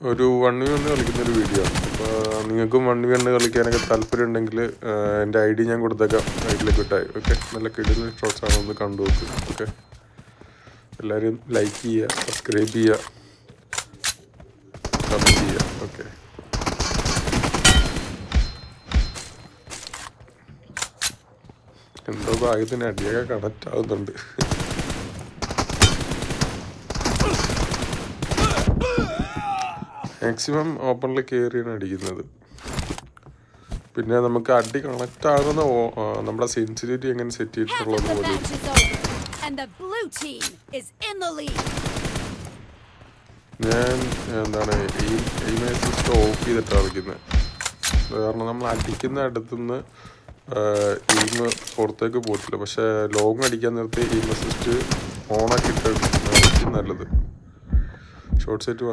ഒരു 1v1 കളിക്കുന്നൊരു video ആണ്. അപ്പോൾ നിങ്ങൾക്കും 1v1 കളിക്കാനൊക്കെ താല്പര്യം ഉണ്ടെങ്കിൽ എൻ്റെ ID ഞാൻ കൊടുത്തേക്കാം, ഐഡിയിലേക്ക് വിട്ടായി. ഓക്കെ, നല്ല കിടിലൻ ഷോട്ട്സാണ്, ഒന്ന് കണ്ടു നോക്ക്. ഓക്കെ, എല്ലാവരും ലൈക്ക് ചെയ്യുക, സബ്സ്ക്രൈബ് ചെയ്യുക, കമൻറ്റ് ചെയ്യുക. ഓക്കെ, എന്തോ ഭാഗ്യത്തിന് അടിയൊക്കെ കണക്റ്റ് ആവുന്നുണ്ട്. മാക്സിമം ഓപ്പണിൽ കയറിയാണ് അടിക്കുന്നത്. പിന്നെ നമുക്ക് അടി കണക്റ്റ് ആകുന്ന നമ്മുടെ സെൻസിറ്റിവിറ്റി എങ്ങനെ സെറ്റ് ചെയ്തിട്ടുള്ളത് പോലെ ഞാൻ എന്താണ് എയിം അസിസ്റ്റ് ഓഫ് ചെയ്തിട്ടാണ് കളിക്കുന്നത്. കാരണം നമ്മൾ അടിക്കുന്ന അടുത്തുനിന്ന് എയിം പുറത്തേക്ക് പോയിട്ടില്ല. പക്ഷേ ലോങ് അടിക്കാൻ നേരത്തെ എയിം അസിസ്റ്റ് ഓണാക്കിയിട്ടാണ് നല്ലത്. Short set